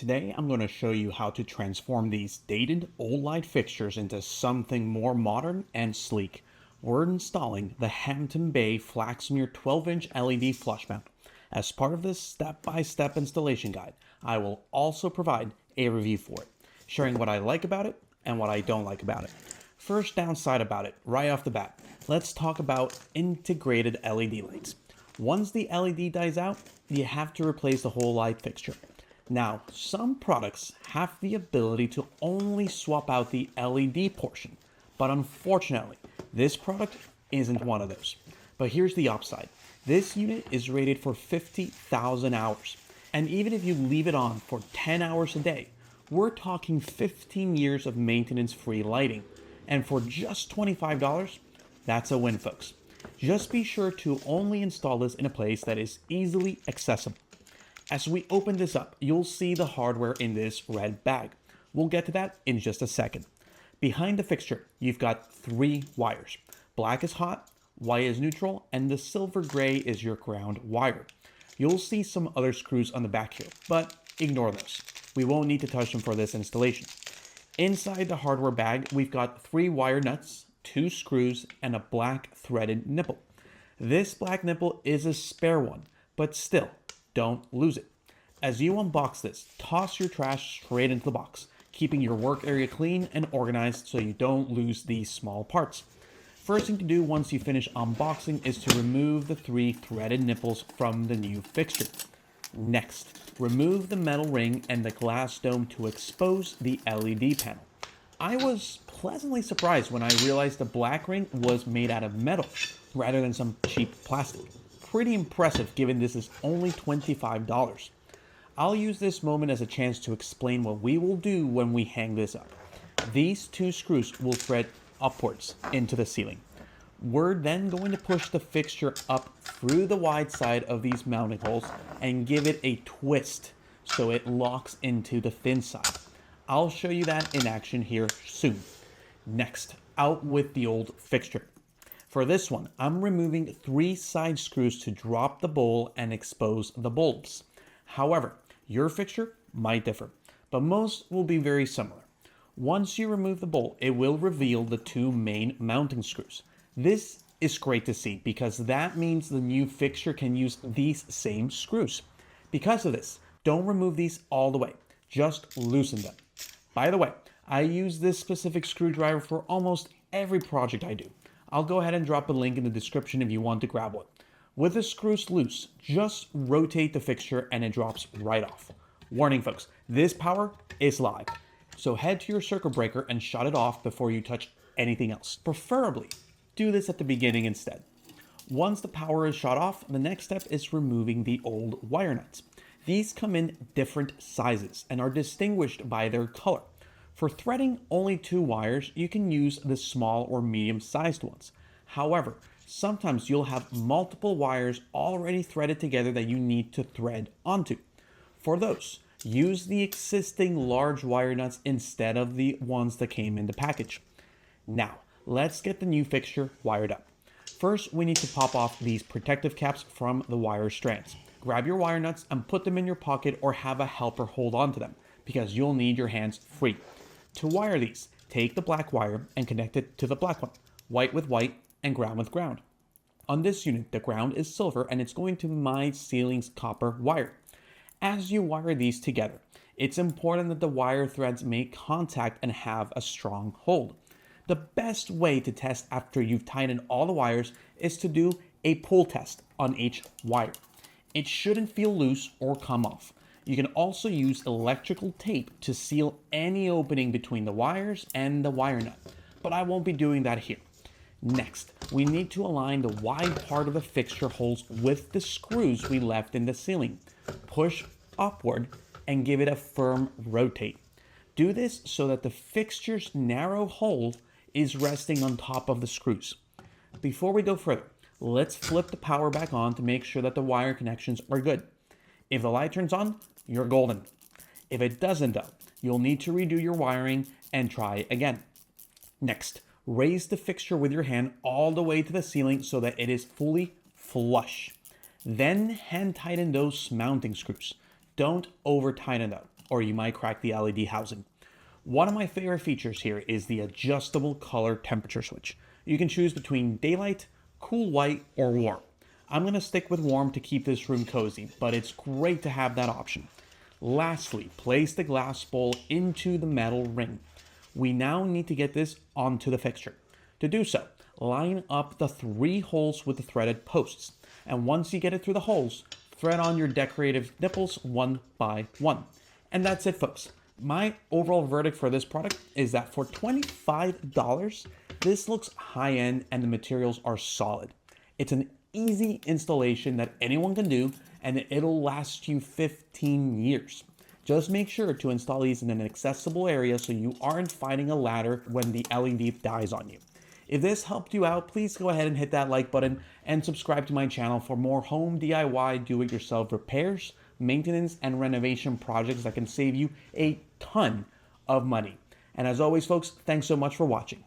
Today I'm going to show you how to transform these dated old light fixtures into something more modern and sleek. We're installing the Hampton Bay Flaxmere 12-inch LED flush mount. As part of this step-by-step installation guide, I will also provide a review for it, sharing what I like about it and what I don't like about it. First downside about it, right off the bat, let's talk about integrated LED lights. Once the LED dies out, you have to replace the whole light fixture. Now, some products have the ability to only swap out the LED portion, but unfortunately, this product isn't one of those. But here's the upside. This unit is rated for 50,000 hours, and even if you leave it on for 10 hours a day, we're talking 15 years of maintenance-free lighting. And for just $25, that's a win, folks. Just be sure to only install this in a place that is easily accessible. As we open this up, you'll see the hardware in this red bag. We'll get to that in just a second. Behind the fixture, you've got 3 wires. Black is hot, white is neutral, and the silver gray is your ground wire. You'll see some other screws on the back here, but ignore those. We won't need to touch them for this installation. Inside the hardware bag, we've got 3 wire nuts, 2 screws, and a black threaded nipple. This black nipple is a spare one, but still, don't lose it. As you unbox this, toss your trash straight into the box, keeping your work area clean and organized so you don't lose these small parts. First thing to do once you finish unboxing is to remove the 3 threaded nipples from the new fixture. Next, remove the metal ring and the glass dome to expose the LED panel. I was pleasantly surprised when I realized the black ring was made out of metal rather than some cheap plastic. Pretty impressive given this is only $25. I'll use this moment as a chance to explain what we will do when we hang this up. These 2 screws will thread upwards into the ceiling. We're then going to push the fixture up through the wide side of these mounting holes and give it a twist so it locks into the thin side. I'll show you that in action here soon. Next, out with the old fixture. For this one, I'm removing 3 side screws to drop the bowl and expose the bulbs. However, your fixture might differ, but most will be very similar. Once you remove the bowl, it will reveal the 2 main mounting screws. This is great to see because that means the new fixture can use these same screws. Because of this, don't remove these all the way, just loosen them. By the way, I use this specific screwdriver for almost every project I do. I'll go ahead and drop a link in the description if you want to grab one. With the screws loose, just rotate the fixture and it drops right off. Warning folks, this power is live. So head to your circuit breaker and shut it off before you touch anything else. Preferably, do this at the beginning instead. Once the power is shut off, the next step is removing the old wire nuts. These come in different sizes and are distinguished by their color. For threading only 2 wires, you can use the small or medium-sized ones. However, sometimes you'll have multiple wires already threaded together that you need to thread onto. For those, use the existing large wire nuts instead of the ones that came in the package. Now, let's get the new fixture wired up. First, we need to pop off these protective caps from the wire strands. Grab your wire nuts and put them in your pocket or have a helper hold on to them, because you'll need your hands free. To wire these, take the black wire and connect it to the black one, white with white and ground with ground. On this unit, the ground is silver and it's going to my ceiling's copper wire. As you wire these together, it's important that the wire threads make contact and have a strong hold. The best way to test after you've tightened all the wires is to do a pull test on each wire. It shouldn't feel loose or come off. You can also use electrical tape to seal any opening between the wires and the wire nut, but I won't be doing that here. Next, we need to align the wide part of the fixture holes with the screws we left in the ceiling. Push upward and give it a firm rotate. Do this so that the fixture's narrow hole is resting on top of the screws. Before we go further, let's flip the power back on to make sure that the wire connections are good. If the light turns on, you're golden. If it doesn't though, you'll need to redo your wiring and try again. Next, raise the fixture with your hand all the way to the ceiling so that it is fully flush. Then hand tighten those mounting screws. Don't over tighten them. or you might crack the LED housing. One of my favorite features here is the adjustable color temperature switch. You can choose between daylight, cool white, or warm. I'm going to stick with warm to keep this room cozy, but it's great to have that option. Lastly, place the glass bowl into the metal ring. We now need to get this onto the fixture. To do so, line up the 3 holes with the threaded posts, and once you get it through the holes, thread on your decorative nipples one by one. And that's it, folks. My overall verdict for this product is that for $25, this looks high-end and the materials are solid. It's an easy installation that anyone can do, and it'll last you 15 years. Just make sure to install these in an accessible area so you aren't fighting a ladder when the LED dies on you. If this helped you out, please go ahead and hit that like button and subscribe to my channel for more home DIY do-it-yourself repairs, maintenance, and renovation projects that can save you a ton of money. And as always, folks, thanks so much for watching.